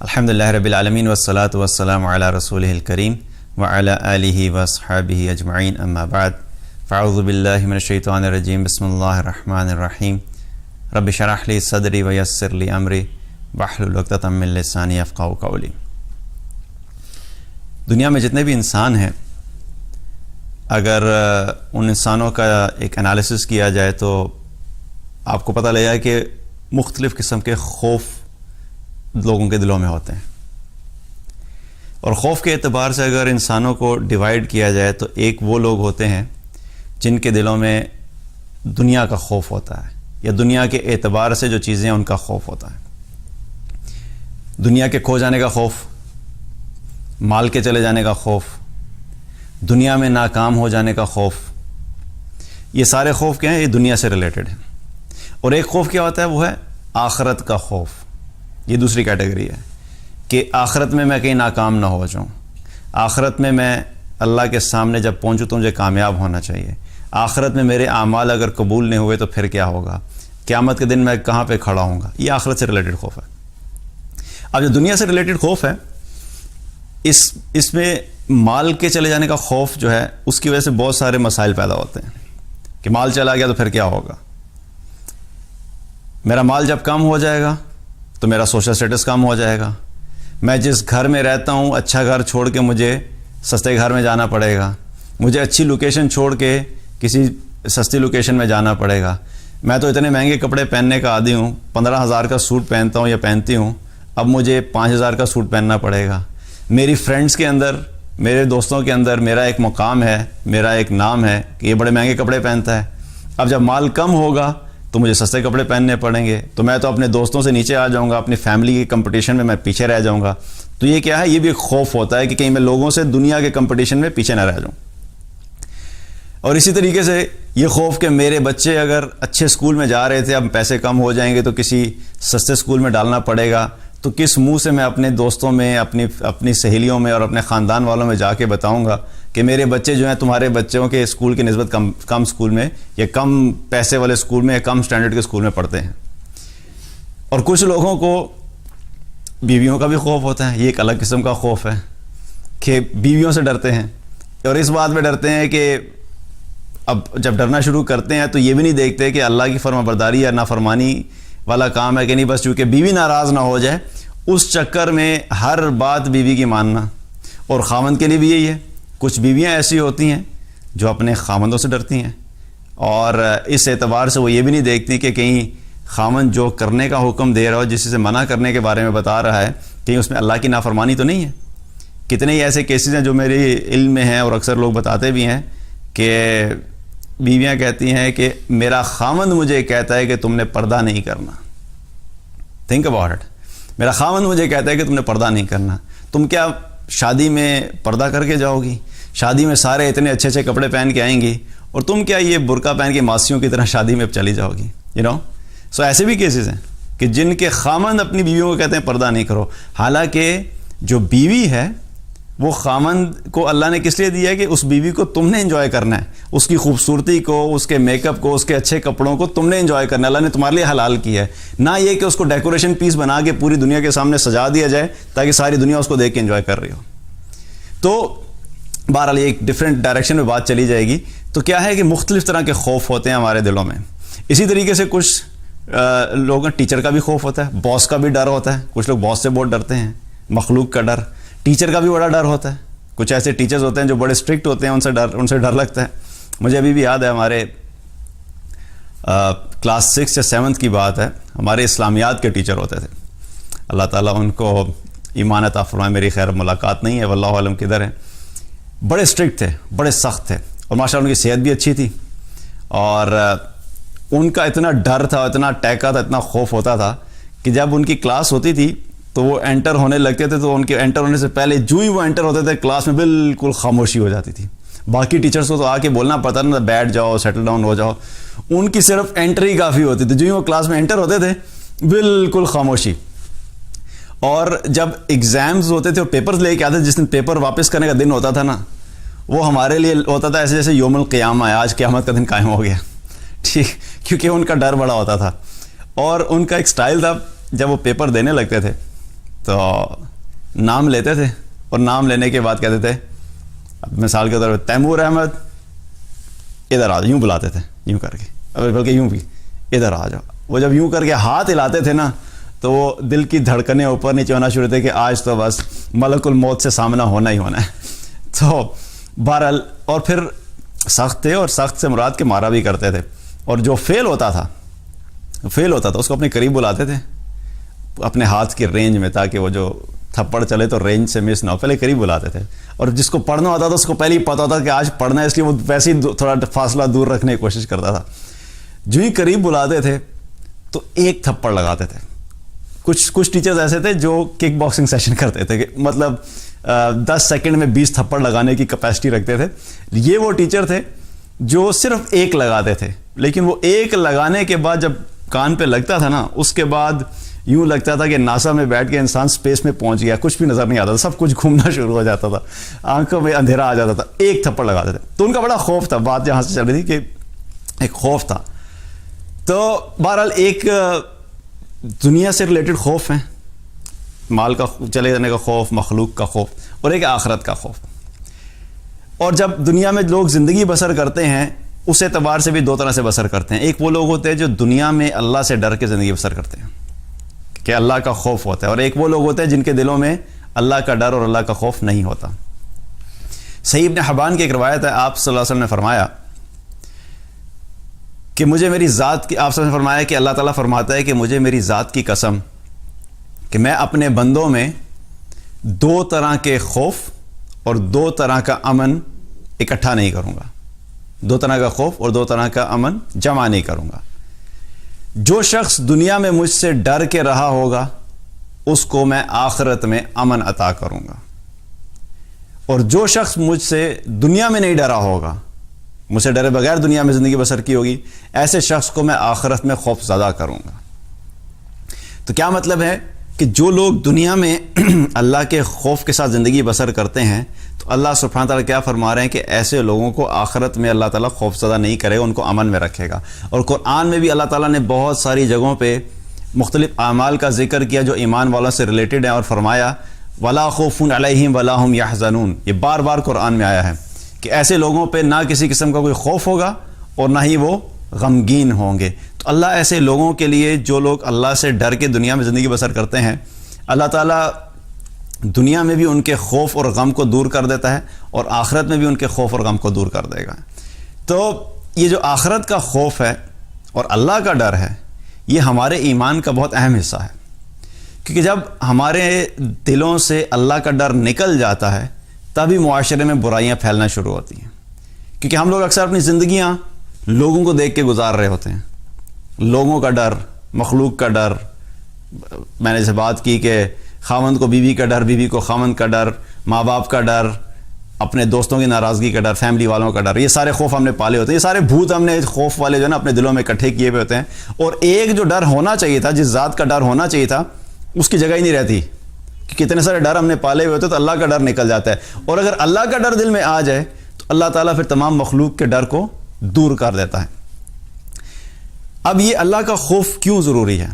الحمدللہ رب العالمین والصلاة والسلام علی رسولہ الکریم وعلی آلہ واصحابہ اجمعین اما بعد فاعوذ باللہ من الشیطان الرجیم بسم اللہ الرحمن الرحیم رب اشرح لی صدری ویسر لی امری واحلل عقدۃ من لسانی یفقہوا قولی۔ دنیا میں جتنے بھی انسان ہیں، اگر ان انسانوں کا ایک انالیسس کیا جائے تو آپ کو پتہ لگے کہ مختلف قسم کے خوف لوگوں کے دلوں میں ہوتے ہیں، اور خوف کے اعتبار سے اگر انسانوں کو ڈیوائیڈ کیا جائے تو ایک وہ لوگ ہوتے ہیں جن کے دلوں میں دنیا کا خوف ہوتا ہے، یا دنیا کے اعتبار سے جو چیزیں ہیں ان کا خوف ہوتا ہے۔ دنیا کے کھو جانے کا خوف، مال کے چلے جانے کا خوف، دنیا میں ناکام ہو جانے کا خوف، یہ سارے خوف کیا ہیں؟ یہ دنیا سے ریلیٹڈ ہیں۔ اور ایک خوف کیا ہوتا ہے؟ وہ ہے آخرت کا خوف۔ یہ دوسری کیٹیگری ہے کہ آخرت میں کہیں ناکام نہ ہو جاؤں، آخرت میں اللہ کے سامنے جب پہنچوں تو مجھے کامیاب ہونا چاہیے، آخرت میں میرے اعمال اگر قبول نہیں ہوئے تو پھر کیا ہوگا، قیامت کے دن میں کہاں پہ کھڑا ہوں گا۔ یہ آخرت سے ریلیٹڈ خوف ہے۔ اب جو دنیا سے ریلیٹڈ خوف ہے، اس میں مال کے چلے جانے کا خوف جو ہے، اس کی وجہ سے بہت سارے مسائل پیدا ہوتے ہیں کہ مال چلا گیا تو پھر کیا ہوگا، میرا مال جب کم ہو جائے گا تو میرا سوشل سٹیٹس کم ہو جائے گا، میں جس گھر میں رہتا ہوں اچھا گھر چھوڑ کے مجھے سستے گھر میں جانا پڑے گا، مجھے اچھی لوکیشن چھوڑ کے کسی سستی لوکیشن میں جانا پڑے گا، میں تو اتنے مہنگے کپڑے پہننے کا عادی ہوں، 15,000 کا سوٹ پہنتا ہوں یا پہنتی ہوں، اب مجھے 5,000 کا سوٹ پہننا پڑے گا۔ میری فرینڈس کے اندر، میرے دوستوں کے اندر میرا ایک مقام ہے، میرا ایک نام ہے کہ یہ بڑے مہنگے کپڑے پہنتا ہے۔ اب جب مال کم ہوگا تو مجھے سستے کپڑے پہننے پڑیں گے، تو میں تو اپنے دوستوں سے نیچے آ جاؤں گا، اپنی فیملی کی کمپٹیشن میں پیچھے رہ جاؤں گا۔ تو یہ کیا ہے؟ یہ بھی ایک خوف ہوتا ہے کہ کہیں میں لوگوں سے دنیا کے کمپٹیشن میں پیچھے نہ رہ جاؤں۔ اور اسی طریقے سے یہ خوف کہ میرے بچے اگر اچھے اسکول میں جا رہے تھے، اب پیسے کم ہو جائیں گے تو کسی سستے اسکول میں ڈالنا پڑے گا، تو کس منہ سے میں اپنے دوستوں میں، اپنی سہیلیوں میں اور اپنے خاندان والوں میں جا کے بتاؤں گا کہ میرے بچے جو ہیں تمہارے بچوں کے اسکول کی نسبت کم اسکول میں، یا کم پیسے والے اسکول میں، یا کم سٹینڈرڈ کے اسکول میں پڑھتے ہیں۔ اور کچھ لوگوں کو بیویوں کا بھی خوف ہوتا ہے، یہ ایک الگ قسم کا خوف ہے کہ بیویوں سے ڈرتے ہیں، اور اس بات میں ڈرتے ہیں کہ اب جب ڈرنا شروع کرتے ہیں تو یہ بھی نہیں دیکھتے کہ اللہ کی فرما برداری یا نافرمانی والا کام ہے کہ نہیں، بس چونکہ بیوی ناراض نہ ہو جائے اس چکر میں ہر بات بیوی کی ماننا۔ اور خاوند کے لیے بھی یہی ہے، کچھ بیویاں ایسی ہوتی ہیں جو اپنے خاوندوں سے ڈرتی ہیں، اور اس اعتبار سے وہ یہ بھی نہیں دیکھتی کہ کہیں خاوند جو کرنے کا حکم دے رہا ہو، جس سے منع کرنے کے بارے میں بتا رہا ہے، کہیں اس میں اللہ کی نافرمانی تو نہیں ہے۔ کتنے ہی ایسے کیسز ہیں جو میرے علم میں ہیں، اور اکثر لوگ بتاتے بھی ہیں کہ بیویاں کہتی ہیں کہ میرا خاوند مجھے کہتا ہے کہ تم نے پردہ نہیں کرنا۔ تھنک اباؤٹ اٹ، میرا خاوند مجھے کہتا ہے کہ تم نے پردہ نہیں کرنا۔ تم کیا شادی میں پردہ کر کے جاؤ گی؟ شادی میں سارے اتنے اچھے اچھے کپڑے پہن کے آئیں گی، اور تم کیا یہ برقع پہن کے ماسیوں کی طرح شادی میں چلی جاؤ گی؟ سو ایسے بھی کیسز ہیں کہ جن کے خاوند اپنی بیویوں کو کہتے ہیں پردہ نہیں کرو، حالانکہ جو بیوی ہے وہ خاوند کو اللہ نے کس لیے دیا ہے کہ اس بیوی کو تم نے انجوائے کرنا ہے، اس کی خوبصورتی کو، اس کے میک اپ کو، اس کے اچھے کپڑوں کو تم نے انجوائے کرنا ہے، اللہ نے تمہارے لیے حلال کیا ہے، نہ یہ کہ اس کو ڈیکوریشن پیس بنا کے پوری دنیا کے سامنے سجا دیا جائے تاکہ ساری دنیا اس کو دیکھ کے انجوائے کر رہی ہو۔ تو بہرحال ایک ڈیفرنٹ ڈائریکشن میں بات چلی جائے گی۔ تو کیا ہے کہ مختلف طرح کے خوف ہوتے ہیں ہمارے دلوں میں۔ اسی طریقے سے کچھ لوگوں ٹیچر کا بھی خوف ہوتا ہے، باس کا بھی ڈر ہوتا ہے، کچھ لوگ باس سے بہت ڈرتے ہیں، مخلوق کا ڈر، ٹیچر کا بھی بڑا ڈر ہوتا ہے۔ کچھ ایسے ٹیچرز ہوتے ہیں جو بڑے اسٹرکٹ ہوتے ہیں، ان سے ڈر لگتا ہے۔ مجھے ابھی بھی یاد ہے، ہمارے کلاس 6 یا 7 کی بات ہے، ہمارے اسلامیات کے ٹیچر ہوتے تھے، اللہ تعالیٰ ان کو ایمان عطا فرمائے، میری خیر ملاقات نہیں ہے، واللہ عالم کدھر ہے۔ بڑے اسٹرکٹ تھے، بڑے سخت تھے، اور ماشاءاللہ ان کی صحت بھی اچھی تھی، اور ان کا اتنا ڈر تھا، اتنا ٹیکا تھا، اتنا خوف ہوتا تھا کہ جب ان کی کلاس ہوتی تھی تو وہ انٹر ہونے لگتے تھے تو ان کے انٹر ہونے سے پہلے جو ہی وہ انٹر ہوتے تھے کلاس میں بالکل خاموشی ہو جاتی تھی۔ باقی ٹیچرز کو تو آ کے بولنا پڑتا نا، بیٹھ جاؤ، سیٹل ڈاؤن ہو جاؤ، ان کی صرف انٹری کافی ہوتی تھی، جو ہی وہ کلاس میں انٹر ہوتے تھے بالکل خاموشی۔ اور جب ایگزامز ہوتے تھے اور پیپرز لے کے آتے تھے، جس دن پیپر واپس کرنے کا دن ہوتا تھا نا، وہ ہمارے لیے ہوتا تھا ایسے جیسے یوم القیامہ ہے، آج قیامت کا دن قائم ہو گیا، ٹھیک، کیونکہ ان کا ڈر بڑا ہوتا تھا۔ اور ان کا ایک سٹائل تھا، جب وہ پیپر دینے لگتے تھے تو نام لیتے تھے اور نام لینے کے بعد کہتے تھے، مثال کے طور پہ تیمور احمد ادھر آ جاؤ، یوں بلاتے تھے یوں کر کے، بلکہ یوں بھی ادھر آ جاؤ. وہ جب یوں کر کے ہاتھ ہلاتے تھے نا تو وہ دل کی دھڑکنیں اوپر نیچے ہونا شروع تھے کہ آج تو بس ملک الموت سے سامنا ہونا ہی ہونا ہے. تو بہرحال اور پھر سخت تھے، اور سخت سے مراد کے مارا بھی کرتے تھے، اور جو فیل ہوتا تھا اس کو اپنے قریب بلاتے تھے اپنے ہاتھ کی رینج میں، تاکہ وہ جو تھپڑ چلے تو رینج سے مس نہ ہو، پہلے قریب بلاتے تھے. اور جس کو پڑھنا ہوتا تھا اس کو پہلے ہی پتا ہوتا کہ آج پڑھنا ہے، اس لیے وہ ویسے ہی تھوڑا فاصلہ دور رکھنے کی کوشش کرتا تھا. جو ہی قریب بلاتے تھے تو ایک تھپڑ لگاتے تھے. کچھ ٹیچرز ایسے تھے جو کک باکسنگ سیشن کرتے تھے، کہ مطلب 10 سیکنڈ میں 20 تھپڑ لگانے کی کیپیسٹی رکھتے تھے. یہ وہ ٹیچر تھے جو صرف ایک لگاتے تھے، لیکن وہ ایک لگانے کے بعد جب کان پہ لگتا تھا نا، اس کے بعد یوں لگتا تھا کہ ناسا میں بیٹھ کے انسان سپیس میں پہنچ گیا، کچھ بھی نظر نہیں آتا تھا، سب کچھ گھومنا شروع ہو جاتا تھا، آنکھوں میں اندھیرا آ جاتا تھا. ایک تھپڑ لگاتے تھے. تو ان کا بڑا خوف تھا، بات جہاں سے چل رہی تھی کہ ایک خوف تھا. تو بہرحال ایک دنیا سے ریلیٹڈ خوف ہے، مال کا چلے جانے کا خوف، مخلوق کا خوف، اور ایک آخرت کا خوف. اور جب دنیا میں لوگ زندگی بسر کرتے ہیں اس اعتبار سے بھی دو طرح سے بسر کرتے ہیں. ایک وہ لوگ ہوتے ہیں جو دنیا میں اللہ سے ڈر کے زندگی بسر کرتے ہیں کہ اللہ کا خوف ہوتا ہے، اور ایک وہ لوگ ہوتے ہیں جن کے دلوں میں اللہ کا ڈر اور اللہ کا خوف نہیں ہوتا. صحیح ابن حبان کی ایک روایت ہے، آپ صلی اللہ علیہ وسلم نے فرمایا کہ مجھے میری ذات کی، آپ صلی اللہ علیہ وسلم نے فرمایا کہ اللہ تعالیٰ فرماتا ہے کہ مجھے میری ذات کی قسم کہ میں اپنے بندوں میں 2 طرح کے خوف اور 2 طرح کا امن اکٹھا نہیں کروں گا. 2 طرح کا خوف اور 2 طرح کا امن جمع نہیں کروں گا. جو شخص دنیا میں مجھ سے ڈر کے رہا ہوگا اس کو میں آخرت میں امن عطا کروں گا، اور جو شخص مجھ سے دنیا میں نہیں ڈرا ہوگا، مجھ سے ڈرے بغیر دنیا میں زندگی بسر کی ہوگی، ایسے شخص کو میں آخرت میں خوف زدہ کروں گا. تو کیا مطلب ہے کہ جو لوگ دنیا میں اللہ کے خوف کے ساتھ زندگی بسر کرتے ہیں تو اللہ سبحانہ تعالیٰ کیا فرما رہے ہیں کہ ایسے لوگوں کو آخرت میں اللہ تعالیٰ خوف زدہ نہیں کرے گا، ان کو امن میں رکھے گا. اور قرآن میں بھی اللہ تعالیٰ نے بہت ساری جگہوں پہ مختلف اعمال کا ذکر کیا جو ایمان والوں سے ریلیٹڈ ہیں، اور فرمایا وَلَا خَوْفٌ عَلَيْهِمْ وَلَا هُمْ يَحْزَنُونَ. یہ بار بار قرآن میں آیا ہے کہ ایسے لوگوں پہ نہ کسی قسم کا کوئی خوف ہوگا اور نہ ہی وہ غمگین ہوں گے. تو اللہ ایسے لوگوں کے لیے جو لوگ اللہ سے ڈر کے دنیا میں زندگی بسر کرتے ہیں، اللہ تعالیٰ دنیا میں بھی ان کے خوف اور غم کو دور کر دیتا ہے، اور آخرت میں بھی ان کے خوف اور غم کو دور کر دے گا. تو یہ جو آخرت کا خوف ہے اور اللہ کا ڈر ہے، یہ ہمارے ایمان کا بہت اہم حصہ ہے. کیونکہ جب ہمارے دلوں سے اللہ کا ڈر نکل جاتا ہے تبھی معاشرے میں برائیاں پھیلنا شروع ہوتی ہیں. کیونکہ ہم لوگ اکثر اپنی زندگیاں لوگوں کو دیکھ کے گزار رہے ہوتے ہیں. لوگوں کا ڈر، مخلوق کا ڈر، میں نے سے بات کی کہ خاوند کو بیوی کا ڈر، بیوی کو خاوند کا ڈر، ماں باپ کا ڈر، اپنے دوستوں کی ناراضگی کا ڈر، فیملی والوں کا ڈر، یہ سارے خوف ہم نے پالے ہوتے ہیں. یہ سارے بھوت ہم نے خوف والے جو ہے نا اپنے دلوں میں اکٹھے کیے ہوئے ہوتے ہیں. اور ایک جو ڈر ہونا چاہیے تھا، جس ذات کا ڈر ہونا چاہیے تھا، اس کی جگہ ہی نہیں رہتی. کتنے سارے ڈر ہم نے پالے ہوئے ہوتے تو اللہ کا ڈر نکل جاتا ہے. اور اگر اللہ کا ڈر دل میں آ جائے تو اللہ تعالیٰ پھر تمام مخلوق کے ڈر کو دور کر دیتا ہے. اب یہ اللہ کا خوف کیوں ضروری ہے؟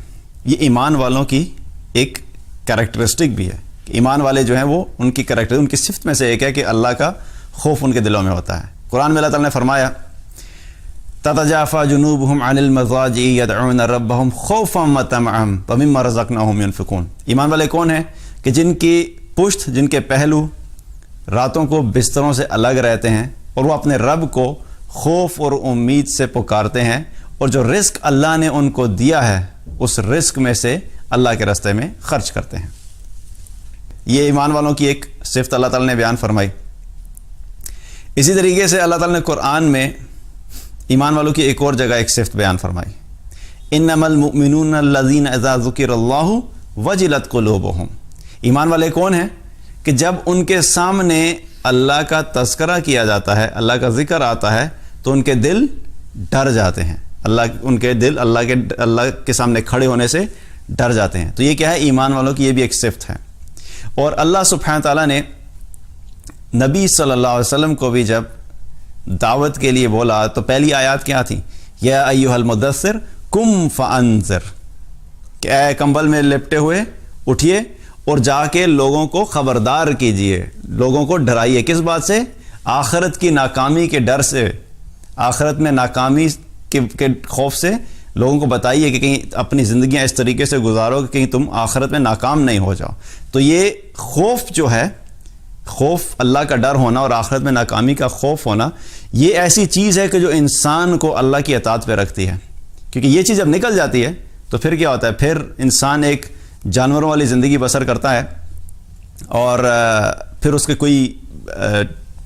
یہ ایمان والوں کی ایک کریکٹرسٹک بھی ہے. ایمان والے جو ہیں وہ ان کی کریکٹر، ان کی صفت میں سے ایک ہے کہ اللہ کا خوف ان کے دلوں میں ہوتا ہے. قرآن میں اللہ تعالیٰ نے فرمایا تتجافى جنوبهم عن المضاجع يدعون ربهم خوفا وطمعا ومما رزقناهم ينفقون. ایمان والے کون ہیں؟ کہ جن کی پشت، جن کے پہلو راتوں کو بستروں سے الگ رہتے ہیں اور وہ اپنے رب کو خوف اور امید سے پکارتے ہیں، اور جو رزق اللہ نے ان کو دیا ہے اس رزق میں سے اللہ کے راستے میں خرچ کرتے ہیں. یہ ایمان والوں کی ایک صفت اللہ تعالیٰ نے بیان فرمائی. اسی طریقے سے اللہ تعالیٰ نے قرآن میں ایمان والوں کی ایک اور جگہ ایک صفت بیان فرمائی، انما المؤمنون الذین اذا ذکر اللہ وجلت قلوبہم. ایمان والے کون ہیں؟ کہ جب ان کے سامنے اللہ کا تذکرہ کیا جاتا ہے، اللہ کا ذکر آتا ہے تو ان کے دل ڈر جاتے ہیں. ان کے دل اللہ کے سامنے کھڑے ہونے سے ڈر جاتے ہیں. تو یہ کیا ہے؟ ایمان والوں کی یہ بھی ایک صفت ہے. اور اللہ سبحانہ تعالیٰ نے نبی صلی اللہ علیہ وسلم کو بھی جب دعوت کے لیے بولا تو پہلی آیات کیا تھی؟ یا ایھا المدثر قم فانذر، کہ اے کمبل میں لپٹے ہوئے اٹھیے اور جا کے لوگوں کو خبردار کیجئے، لوگوں کو ڈرائیے۔ کس بات سے؟ آخرت کی ناکامی کے ڈر سے، آخرت میں ناکامی کے خوف سے لوگوں کو بتائیے کہ کہیں اپنی زندگیاں اس طریقے سے گزارو کہ کہیں تم آخرت میں ناکام نہیں ہو جاؤ۔ تو یہ خوف جو ہے، خوف اللہ کا ڈر ہونا اور آخرت میں ناکامی کا خوف ہونا، یہ ایسی چیز ہے کہ جو انسان کو اللہ کی اطاعت پہ رکھتی ہے، کیونکہ یہ چیز جب نکل جاتی ہے تو پھر کیا ہوتا ہے؟ پھر انسان ایک جانوروں والی زندگی بسر کرتا ہے، اور پھر اس کے کوئی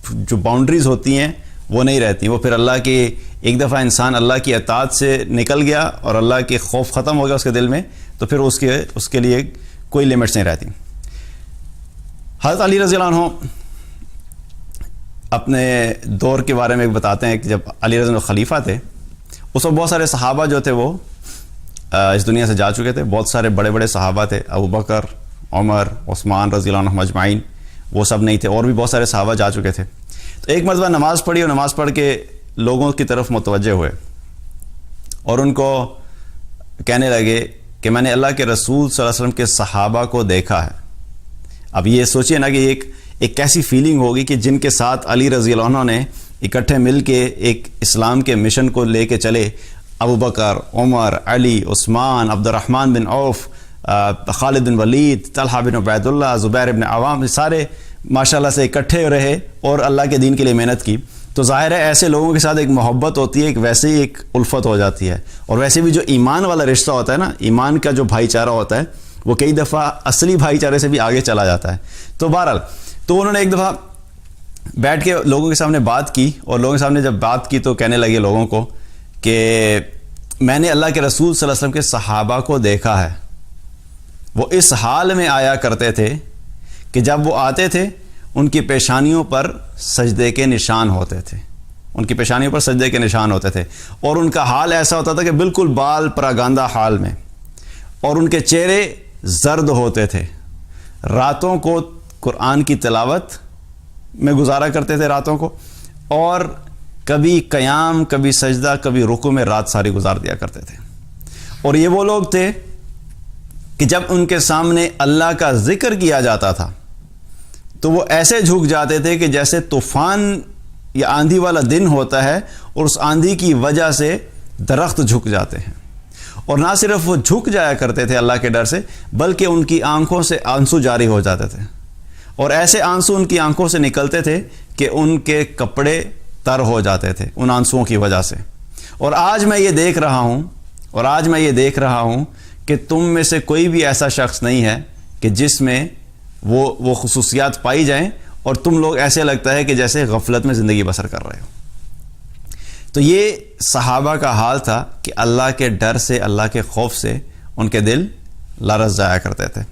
جو باؤنڈریز ہوتی ہیں وہ نہیں رہتی۔ وہ پھر اللہ کے، ایک دفعہ انسان اللہ کی اطاعت سے نکل گیا اور اللہ کے خوف ختم ہو گیا اس کے دل میں، تو پھر اس کے لیے کوئی لیمٹس نہیں رہتی۔ حضرت علی رضی اللہ عنہ اپنے دور کے بارے میں بتاتے ہیں کہ جب علی رضی اللہ عنہ خلیفہ تھے، اس وقت بہت سارے صحابہ جو تھے وہ اس دنیا سے جا چکے تھے۔ بہت سارے بڑے بڑے صحابہ تھے، ابو بکر، عمر، عثمان رضی اللہ عنہم اجمعین، وہ سب نہیں تھے، اور بھی بہت سارے صحابہ جا چکے تھے۔ تو ایک مرتبہ نماز پڑھی اور نماز پڑھ کے لوگوں کی طرف متوجہ ہوئے اور ان کو کہنے لگے کہ میں نے اللہ کے رسول صلی اللہ علیہ وسلم کے صحابہ کو دیکھا ہے۔ اب یہ سوچئے نا کہ ایک کیسی فیلنگ ہوگی کہ جن کے ساتھ علی رضی اللہ عنہ نے اکٹھے مل کے ایک اسلام کے مشن کو لے کے چلے، ابو بکر، عمر، علی، عثمان، عبد الرحمن بن عوف، خالد بن ولید، طلحہ بن عبید اللہ، زبیر بن عوام، سارے ماشاءاللہ سے اکٹھے رہے اور اللہ کے دین کے لیے محنت کی۔ تو ظاہر ہے ایسے لوگوں کے ساتھ ایک محبت ہوتی ہے، ایک ویسے ہی ایک الفت ہو جاتی ہے، اور ویسے بھی جو ایمان والا رشتہ ہوتا ہے نا، ایمان کا جو بھائی چارہ ہوتا ہے، وہ کئی دفعہ اصلی بھائی چارے سے بھی آگے چلا جاتا ہے۔ تو بہرحال تو انہوں نے ایک دفعہ بیٹھ کے لوگوں کے سامنے بات کی، اور لوگوں کے سامنے جب بات کی تو کہنے لگے لوگوں کو کہ میں نے اللہ کے رسول صلی اللہ علیہ وسلم کے صحابہ کو دیکھا ہے، وہ اس حال میں آیا کرتے تھے کہ جب وہ آتے تھے ان کی پیشانیوں پر سجدے کے نشان ہوتے تھے، ان کی پیشانیوں پر سجدے کے نشان ہوتے تھے، اور ان کا حال ایسا ہوتا تھا کہ بالکل بال پراگاندہ حال میں، اور ان کے چہرے زرد ہوتے تھے۔ راتوں کو قرآن کی تلاوت میں گزارا کرتے تھے راتوں کو، اور کبھی قیام، کبھی سجدہ، کبھی رکوع میں رات ساری گزار دیا کرتے تھے۔ اور یہ وہ لوگ تھے کہ جب ان کے سامنے اللہ کا ذکر کیا جاتا تھا تو وہ ایسے جھک جاتے تھے کہ جیسے طوفان یا آندھی والا دن ہوتا ہے اور اس آندھی کی وجہ سے درخت جھک جاتے ہیں۔ اور نہ صرف وہ جھک جایا کرتے تھے اللہ کے ڈر سے، بلکہ ان کی آنکھوں سے آنسو جاری ہو جاتے تھے، اور ایسے آنسو ان کی آنکھوں سے نکلتے تھے کہ ان کے کپڑے تر ہو جاتے تھے ان آنسوؤں کی وجہ سے۔ اور آج میں یہ دیکھ رہا ہوں کہ تم میں سے کوئی بھی ایسا شخص نہیں ہے کہ جس میں وہ خصوصیات پائی جائیں اور تم لوگ ایسے لگتا ہے کہ جیسے غفلت میں زندگی بسر کر رہے ہو۔ تو یہ صحابہ کا حال تھا کہ اللہ کے ڈر سے، اللہ کے خوف سے ان کے دل لرز جایا کرتے تھے۔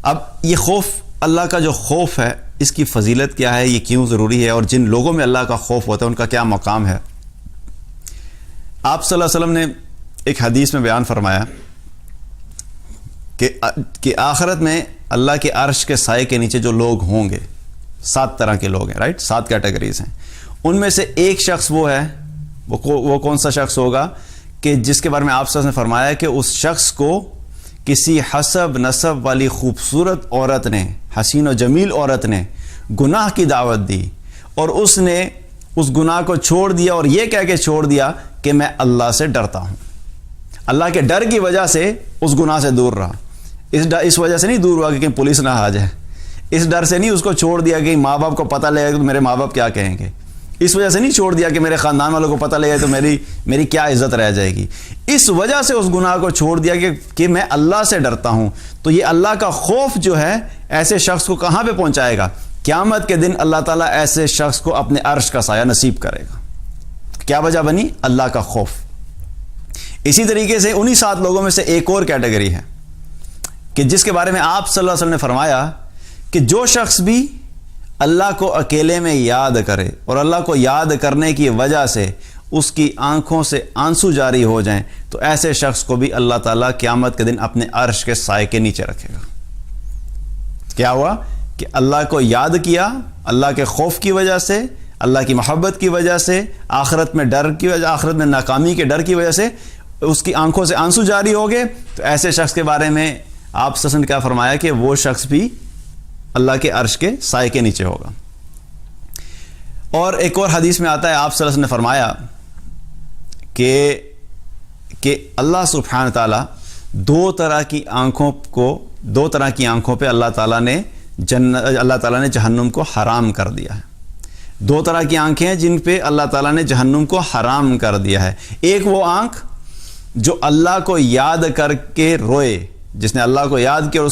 اب یہ خوف، اللہ کا جو خوف ہے، اس کی فضیلت کیا ہے، یہ کیوں ضروری ہے، اور جن لوگوں میں اللہ کا خوف ہوتا ہے ان کا کیا مقام ہے۔ آپ صلی اللہ علیہ وسلم نے ایک حدیث میں بیان فرمایا کہ آخرت میں اللہ کے عرش کے سائے کے نیچے جو لوگ ہوں گے، 7 طرح کے لوگ ہیں، رائٹ، 7 کیٹیگریز ہیں۔ ان میں سے ایک شخص وہ ہے، وہ کون سا شخص ہوگا کہ جس کے بارے میں آپ صلی اللہ علیہ وسلم نے فرمایا کہ اس شخص کو کسی حسب نسب والی خوبصورت عورت نے، حسین و جمیل عورت نے گناہ کی دعوت دی، اور اس نے اس گناہ کو چھوڑ دیا اور یہ کہہ کے چھوڑ دیا کہ میں اللہ سے ڈرتا ہوں۔ اللہ کے ڈر کی وجہ سے اس گناہ سے دور رہا، اس وجہ سے نہیں دور ہوا کہ کہیں پولیس نہ آ جائے، اس ڈر سے نہیں اس کو چھوڑ دیا کہ ماں باپ کو پتہ لگے تو میرے ماں باپ کیا کہیں گے، اس وجہ سے نہیں چھوڑ دیا کہ میرے خاندان والوں کو پتہ لگے تو میری کیا عزت رہ جائے گی، اس وجہ سے اس گناہ کو چھوڑ دیا کہ میں اللہ سے ڈرتا ہوں۔ تو یہ اللہ کا خوف جو ہے ایسے شخص کو کہاں پہ پہنچائے گا؟ قیامت کے دن اللہ تعالیٰ ایسے شخص کو اپنے عرش کا سایہ نصیب کرے گا۔ کیا وجہ بنی؟ اللہ کا خوف۔ اسی طریقے سے انہی 7 لوگوں میں سے ایک اور کیٹیگری ہے کہ جس کے بارے میں آپ صلی اللہ علیہ وسلم نے فرمایا کہ جو شخص بھی اللہ کو اکیلے میں یاد کرے اور اللہ کو یاد کرنے کی وجہ سے اس کی آنکھوں سے آنسو جاری ہو جائیں تو ایسے شخص کو بھی اللہ تعالیٰ قیامت کے دن اپنے عرش کے سائے کے نیچے رکھے گا۔ کیا ہوا کہ اللہ کو یاد کیا، اللہ کے خوف کی وجہ سے، اللہ کی محبت کی وجہ سے، آخرت میں ڈر کی وجہ، آخرت میں ناکامی کے ڈر کی وجہ سے اس کی آنکھوں سے آنسو جاری ہو گئے، تو ایسے شخص کے بارے میں آپ صلی اللہ علیہ وسلم نے کیا فرمایا کہ وہ شخص بھی اللہ کے عرش کے سائے کے نیچے ہوگا. اور ایک اور حدیث میں آتا ہے آپ صلی اللہ علیہ وسلم نے فرمایا کہ اللہ سبحانہ تعالیٰ دو طرح کی آنکھوں پہ اللہ تعالیٰ نے جہنم کو حرام کر دیا ہے. دو طرح کی آنکھیں ہیں جن پہ اللہ تعالیٰ نے جہنم کو حرام کر دیا ہے. ایک وہ آنکھ جو اللہ کو یاد کر کے روئے, جس نے اللہ کو یاد کیا اور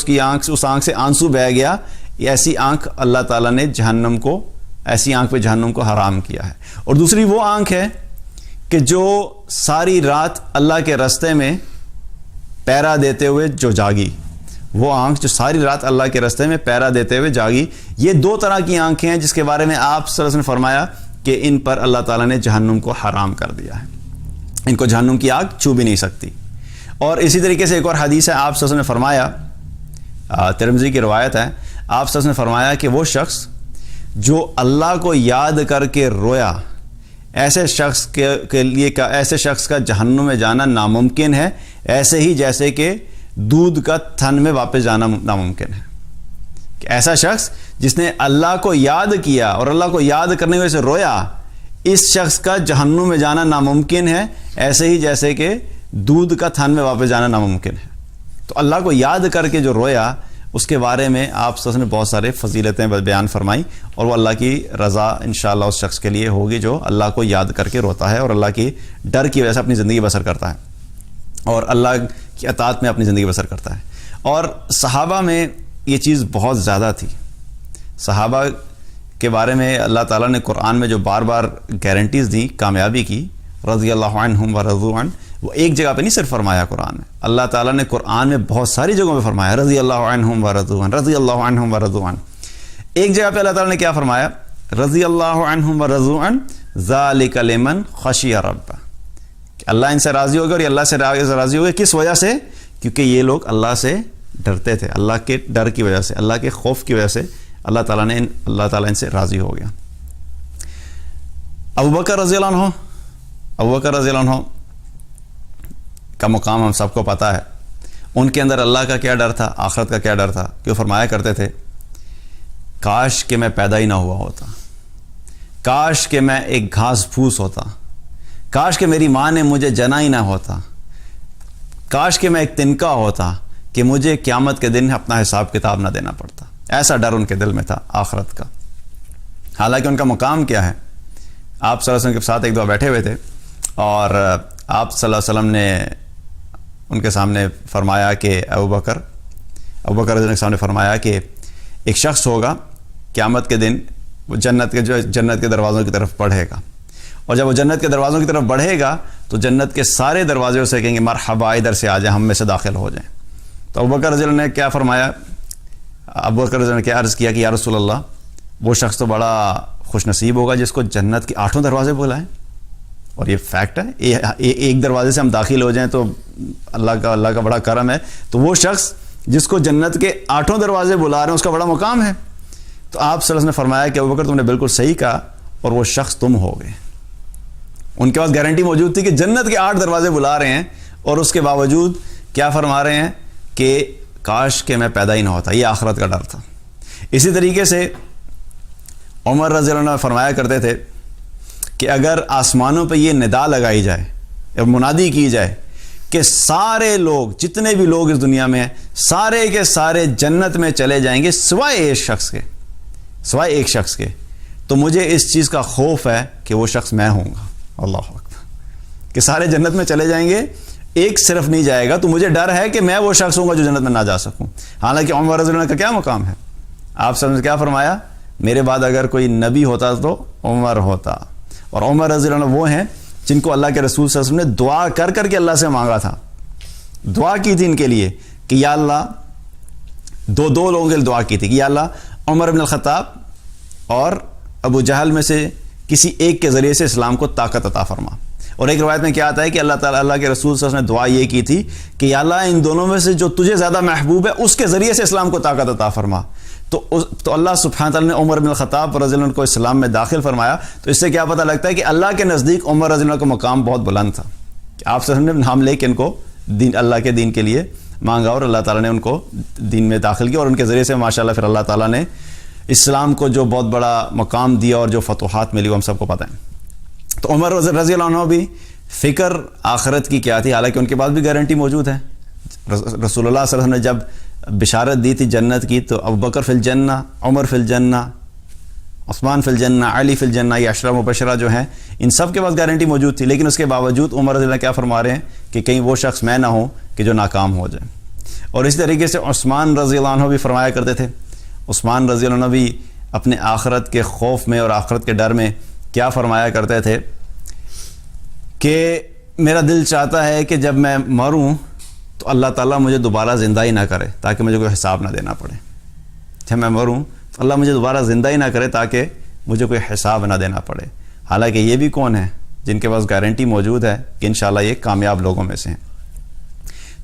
اس آنکھ سے آنسو بہہ گیا, ایسی آنکھ اللہ تعالیٰ نے ایسی آنکھ پہ جہنم کو حرام کیا ہے. اور دوسری وہ آنکھ ہے کہ جو ساری رات اللہ کے راستے میں پہرا دیتے ہوئے جو جاگی, وہ آنکھ جو ساری رات اللہ کے راستے میں پہرا دیتے ہوئے جاگی. یہ دو طرح کی آنکھیں ہیں جس کے بارے میں آپ صلی اللہ علیہ وسلم نے فرمایا کہ ان پر اللہ تعالیٰ نے جہنم کو حرام کر دیا ہے, ان کو جہنم کی آگ چھو بھی نہیں سکتی. اور اسی طریقے سے ایک اور حدیث ہے, آپ صلی اللہ علیہ وسلم نے فرمایا, ترمذی کی روایت ہے, آپ صلی اللہ علیہ وسلم نے فرمایا کہ وہ شخص جو اللہ کو یاد کر کے رویا, ایسے شخص کا جہنم میں جانا ناممکن ہے, ایسے ہی جیسے کہ دودھ کا تھن میں واپس جانا ناممکن ہے. کہ ایسا شخص جس نے اللہ کو یاد کیا اور اللہ کو یاد کرنے کی وجہ سے رویا, اس شخص کا جہنم میں جانا ناممکن ہے, ایسے ہی جیسے کہ دودھ کا تھن میں واپس جانا ناممکن ہے. تو اللہ کو یاد کر کے جو رویا, اس کے بارے میں آپ صلی اللہ علیہ وسلم نے بہت سارے فضیلتیں بیان فرمائی, اور وہ اللہ کی رضا انشاءاللہ اس شخص کے لیے ہوگی جو اللہ کو یاد کر کے روتا ہے اور اللہ کی ڈر کی وجہ سے اپنی زندگی بسر کرتا ہے اور اللہ کی اطاعت میں اپنی زندگی بسر کرتا ہے. اور صحابہ میں یہ چیز بہت زیادہ تھی. صحابہ کے بارے میں اللہ تعالیٰ نے قرآن میں جو بار بار گارنٹیز دیں کامیابی کی, رضی اللہ عنہم ورضوا عنہ, وہ ایک جگہ پہ نہیں صرف فرمایا قرآن میں, اللہ تعالیٰ نے قرآن میں بہت ساری جگہوں پہ فرمایا رضی اللہ عنہم ورضوا عنہ, رضی اللہ عنہم ورضوا عنہ. ایک جگہ پہ اللہ تعالیٰ نے کیا فرمایا, رضی اللہ عنہم ورضوا عنہ ذالک لمن خشی ربہ, کہ اللہ ان سے راضی ہوگا اور یہ اللہ سے راضی ہوگا. کس وجہ سے؟ کیونکہ یہ لوگ اللہ سے ڈرتے تھے, اللہ کے ڈر کی وجہ سے, اللہ کے خوف کی وجہ سے اللہ تعالیٰ ان سے راضی ہو گیا. ابوبکر رضی اللہ عنہ کا مقام ہم سب کو پتہ ہے. ان کے اندر اللہ کا کیا ڈر تھا, آخرت کا کیا ڈر تھا, کہ وہ فرمایا کرتے تھے کاش کہ میں پیدا ہی نہ ہوا ہوتا, کاش کہ میں ایک گھاس پھوس ہوتا, کاش کہ میری ماں نے مجھے جنا ہی نہ ہوتا, کاش کہ میں ایک تنکا ہوتا, کہ مجھے قیامت کے دن اپنا حساب کتاب نہ دینا پڑتا. ایسا ڈر ان کے دل میں تھا آخرت کا. حالانکہ ان کا مقام کیا ہے, آپ صلی اللہ علیہ وسلم کے ساتھ ایک دو بیٹھے ہوئے تھے, اور آپ صلی اللہ علیہ وسلم نے ان کے سامنے فرمایا کہ ابوبکر رضی اللہ عنہ کے سامنے فرمایا کہ ایک شخص ہوگا قیامت کے دن, وہ جنت کے دروازوں کی طرف بڑھے گا, اور جب وہ جنت کے دروازوں کی طرف بڑھے گا تو جنت کے سارے دروازے اسے کہیں گے مرحبا ادھر سے آ جائیں, ہم میں سے داخل ہو جائیں. تو ابوبکر رضی اللہ عنہ نے کیا فرمایا, ابوبکر رضی اللہ عنہ نے کیا عرض کیا کہ یا رسول اللہ, وہ شخص تو بڑا خوش نصیب ہوگا جس کو جنت کے 8 دروازے بلائیں. اور یہ فیکٹ ہے, ایک دروازے سے ہم داخل ہو جائیں تو اللہ کا بڑا کرم ہے. تو وہ شخص جس کو جنت کے 8 دروازے بلا رہے ہیں اس کا بڑا مقام ہے. تو آپ صلی اللہ علیہ وسلم نے فرمایا کہ ابوبکر تم نے بالکل صحیح کہا, اور وہ شخص تم ہو گئے. ان کے پاس گارنٹی موجود تھی کہ جنت کے 8 دروازے بلا رہے ہیں, اور اس کے باوجود کیا فرما رہے ہیں کہ کاش کہ میں پیدا ہی نہ ہوتا. یہ آخرت کا ڈر تھا. اسی طریقے سے عمر رضی اللہ عنہ فرمایا کرتے تھے کہ اگر آسمانوں پہ یہ ندا لگائی جائے یا منادی کی جائے کہ سارے لوگ, جتنے بھی لوگ اس دنیا میں ہیں, سارے کے سارے جنت میں چلے جائیں گے سوائے ایک شخص کے, تو مجھے اس چیز کا خوف ہے کہ وہ شخص میں ہوں گا. اللہ اکبر, کہ سارے جنت میں چلے جائیں گے, ایک صرف نہیں جائے گا, تو مجھے ڈر ہے کہ میں وہ شخص ہوں گا جو جنت میں نہ جا سکوں. حالانکہ عمر رضی اللہ عنہ کا کیا مقام ہے, آپ سب نے کیا فرمایا, میرے بعد اگر کوئی نبی ہوتا تو عمر ہوتا. اور عمر رضی اللہ عنہ وہ ہیں جن کو اللہ کے رسول صلی اللہ علیہ وسلم نے دعا کر کر کے اللہ سے مانگا تھا, دعا کی تھی ان کے لیے کہ یا اللہ, دو لوگوں کے لیے دعا کی تھی کہ یا اللہ عمر بن الخطاب اور ابو جہل میں سے کسی ایک کے ذریعے سے اسلام کو طاقت عطا فرما. اور ایک روایت میں کیا آتا ہے کہ اللہ تعالیٰ, اللہ کے رسول صلی اللہ علیہ وسلم نے دعا یہ کی تھی کہ یا اللہ ان دونوں میں سے جو تجھے زیادہ محبوب ہے اس کے ذریعے سے اسلام کو طاقت عطا فرما. تو اللہ سبحانہ تعالیٰ نے عمر بن الخطاب رضی اللہ عنہ کو اسلام میں داخل فرمایا. تو اس سے کیا پتہ لگتا ہے کہ اللہ کے نزدیک عمر رضی اللہ عنہ کا مقام بہت بلند تھا, کہ آپ صلی اللہ علیہ وسلم نے نام لے کے ان کو اللہ کے دین کے لیے مانگا اور اللہ تعالیٰ نے ان کو دین میں داخل کیا، اور ان کے ذریعے سے ماشاءاللہ پھر اللہ تعالیٰ نے اسلام کو جو بہت بڑا مقام دیا اور جو فتوحات ملی وہ ہم سب کو پتہ ہے۔ تو عمر رضی اللہ عنہ بھی فکر آخرت کی کیا تھی، حالانکہ ان کے پاس بھی گارنٹی موجود ہے۔ رسول اللہ صلی اللہ علیہ وسلم نے جب بشارت دی تھی جنت کی، تو ابوبکر فی الجنہ، عمر فی الجنہ، عثمان فی الجنہ، علی فی الجنہ، یہ عشرہ مبشرہ جو ہیں ان سب کے پاس گارنٹی موجود تھی، لیکن اس کے باوجود عمر رضی اللہ کیا فرما رہے ہیں کہ کہیں وہ شخص میں نہ ہوں کہ جو ناکام ہو جائے۔ اور اس طریقے سے عثمان رضی اللہ عنہ بھی فرمایا کرتے تھے، عثمان رضی اللہ عنہ بھی اپنے آخرت کے خوف میں اور آخرت کے ڈر میں کیا فرمایا کرتے تھے کہ میرا دل چاہتا ہے کہ جب میں مروں تو اللہ تعالیٰ مجھے دوبارہ زندہ ہی نہ کرے تاکہ مجھے کوئی حساب نہ دینا پڑے۔ جب میں مروں تو اللہ مجھے دوبارہ زندہ ہی نہ کرے تاکہ مجھے کوئی حساب نہ دینا پڑے۔ حالانکہ یہ بھی کون ہے جن کے پاس گارنٹی موجود ہے کہ انشاءاللہ یہ کامیاب لوگوں میں سے ہیں۔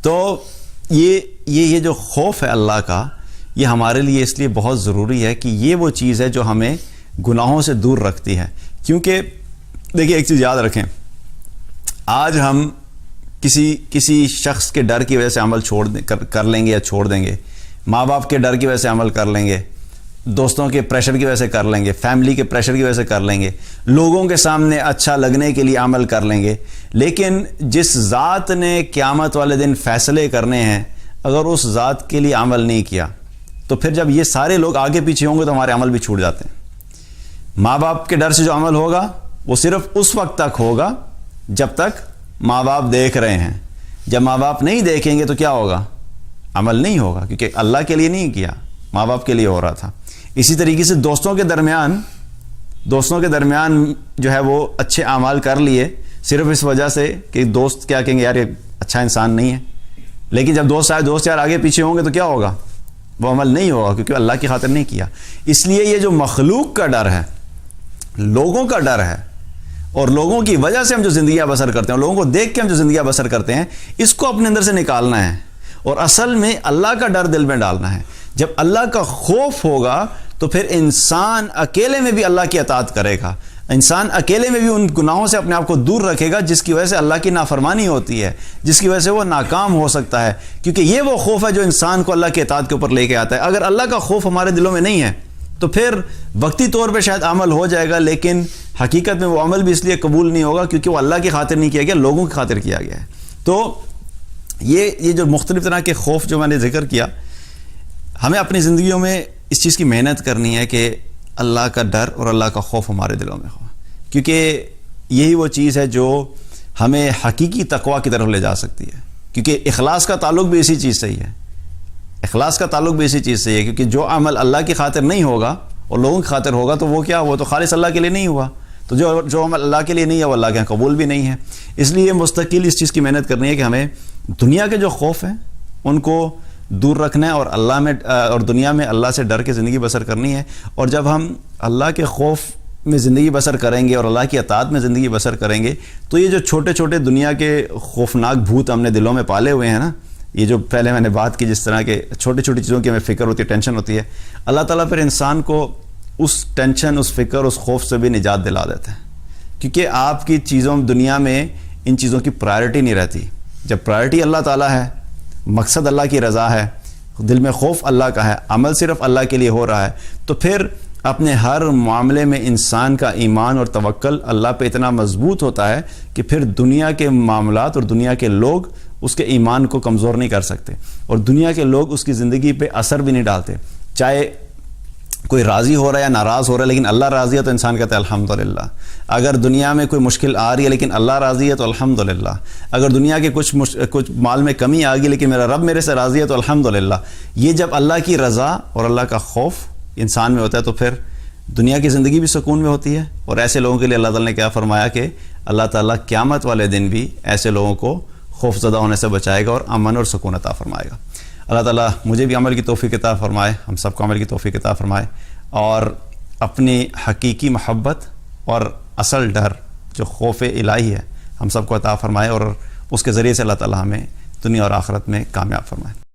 تو یہ جو خوف ہے اللہ کا، یہ ہمارے لیے اس لیے بہت ضروری ہے کہ یہ وہ چیز ہے جو ہمیں گناہوں سے دور رکھتی ہے۔ کیونکہ دیکھیے ایک چیز یاد رکھیں، آج ہم کسی شخص کے ڈر کی وجہ سے عمل کر لیں گے یا چھوڑ دیں گے، ماں باپ کے ڈر کی وجہ سے عمل کر لیں گے، دوستوں کے پریشر کی وجہ سے کر لیں گے، فیملی کے پریشر کی وجہ سے کر لیں گے، لوگوں کے سامنے اچھا لگنے کے لیے عمل کر لیں گے، لیکن جس ذات نے قیامت والے دن فیصلے کرنے ہیں اگر اس ذات کے لیے عمل نہیں کیا تو پھر جب یہ سارے لوگ آگے پیچھے ہوں گے تو ہمارے عمل بھی چھوٹ جاتے ہیں۔ ماں باپ کے ڈر سے جو عمل ہوگا وہ صرف اس وقت تک ہوگا جب تک ماں باپ دیکھ رہے ہیں، جب ماں باپ نہیں دیکھیں گے تو کیا ہوگا؟ عمل نہیں ہوگا، کیونکہ اللہ کے لیے نہیں کیا، ماں باپ کے لیے ہو رہا تھا۔ اسی طریقے سے دوستوں کے درمیان جو ہے وہ اچھے اعمال کر لیے صرف اس وجہ سے کہ دوست کیا کہیں گے، یار یہ اچھا انسان نہیں ہے، لیکن جب دوست یار آگے پیچھے ہوں گے تو کیا ہوگا؟ وہ عمل نہیں ہوگا، کیونکہ اللہ کی خاطر نہیں کیا۔ اس لیے یہ جو مخلوق کا ڈر ہے، لوگوں کا ڈر ہے، اور لوگوں کی وجہ سے ہم جو زندگیاں بسر کرتے ہیں، لوگوں کو دیکھ کے ہم جو زندگیاں بسر کرتے ہیں، اس کو اپنے اندر سے نکالنا ہے اور اصل میں اللہ کا ڈر دل میں ڈالنا ہے۔ جب اللہ کا خوف ہوگا تو پھر انسان اکیلے میں بھی اللہ کی اطاعت کرے گا، انسان اکیلے میں بھی ان گناہوں سے اپنے آپ کو دور رکھے گا جس کی وجہ سے اللہ کی نافرمانی ہوتی ہے، جس کی وجہ سے وہ ناکام ہو سکتا ہے، کیونکہ یہ وہ خوف ہے جو انسان کو اللہ کی اطاعت کے اوپر لے کے آتا ہے۔ اگر اللہ کا خوف ہمارے دلوں میں نہیں ہے تو پھر وقتی طور پہ شاید عمل ہو جائے گا، لیکن حقیقت میں وہ عمل بھی اس لیے قبول نہیں ہوگا کیونکہ وہ اللہ کی خاطر نہیں کیا گیا، لوگوں کی خاطر کیا گیا ہے۔ تو یہ جو مختلف طرح کے خوف جو میں نے ذکر کیا، ہمیں اپنی زندگیوں میں اس چیز کی محنت کرنی ہے کہ اللہ کا ڈر اور اللہ کا خوف ہمارے دلوں میں ہو، کیونکہ یہی وہ چیز ہے جو ہمیں حقیقی تقویٰ کی طرف لے جا سکتی ہے، کیونکہ اخلاص کا تعلق بھی اسی چیز سے ہی ہے، اخلاص کا تعلق بھی اسی چیز سے ہے، کیونکہ جو عمل اللہ کی خاطر نہیں ہوگا اور لوگوں کی خاطر ہوگا تو وہ کیا، وہ تو خالص اللہ کے لیے نہیں ہوا، تو جو عمل اللہ کے لیے نہیں ہے وہ اللہ کے یہاں قبول بھی نہیں ہے۔ اس لیے مستقل اس چیز کی محنت کرنی ہے کہ ہمیں دنیا کے جو خوف ہیں ان کو دور رکھنا ہے اور دنیا میں اللہ سے ڈر کے زندگی بسر کرنی ہے۔ اور جب ہم اللہ کے خوف میں زندگی بسر کریں گے اور اللہ کی اطاعت میں زندگی بسر کریں گے تو یہ جو چھوٹے چھوٹے دنیا کے خوفناک بھوت ہم نے دلوں میں پالے ہوئے ہیں نا، یہ جو پہلے میں نے بات کی جس طرح کے چھوٹی چھوٹی چیزوں کی ہمیں فکر ہوتی ہے، ٹینشن ہوتی ہے، اللہ تعالیٰ پھر انسان کو اس ٹینشن، اس فکر، اس خوف سے بھی نجات دلا دیتا ہے، کیونکہ آپ کی چیزوں دنیا میں ان چیزوں کی پرائرٹی نہیں رہتی۔ جب پرائرٹی اللہ تعالیٰ ہے، مقصد اللہ کی رضا ہے، دل میں خوف اللہ کا ہے، عمل صرف اللہ کے لیے ہو رہا ہے، تو پھر اپنے ہر معاملے میں انسان کا ایمان اور توکل اللہ پہ اتنا مضبوط ہوتا ہے کہ پھر دنیا کے معاملات اور دنیا کے لوگ اس کے ایمان کو کمزور نہیں کر سکتے، اور دنیا کے لوگ اس کی زندگی پہ اثر بھی نہیں ڈالتے۔ چاہے کوئی راضی ہو رہا ہے یا ناراض ہو رہا ہے، لیکن اللہ راضی ہے تو انسان کہتا ہے الحمدللہ۔ اگر دنیا میں کوئی مشکل آ رہی ہے لیکن اللہ راضی ہے تو الحمدللہ۔ اگر دنیا کے کچھ مال میں کمی آ گئی لیکن میرا رب میرے سے راضی ہے تو الحمدللہ۔ یہ جب اللہ کی رضا اور اللہ کا خوف انسان میں ہوتا ہے تو پھر دنیا کی زندگی بھی سکون میں ہوتی ہے، اور ایسے لوگوں کے لیے اللہ تعالیٰ نے کیا فرمایا کہ اللہ تعالیٰ قیامت والے دن بھی ایسے لوگوں کو خوف زدہ ہونے سے بچائے گا اور امن اور سکون عطا فرمائے گا۔ اللہ تعالیٰ مجھے بھی عمل کی توفیق عطا فرمائے، ہم سب کو عمل کی توفیق عطا فرمائے، اور اپنی حقیقی محبت اور اصل ڈر جو خوف الہی ہے ہم سب کو عطا فرمائے، اور اس کے ذریعے سے اللہ تعالیٰ ہمیں دنیا اور آخرت میں کامیاب فرمائے۔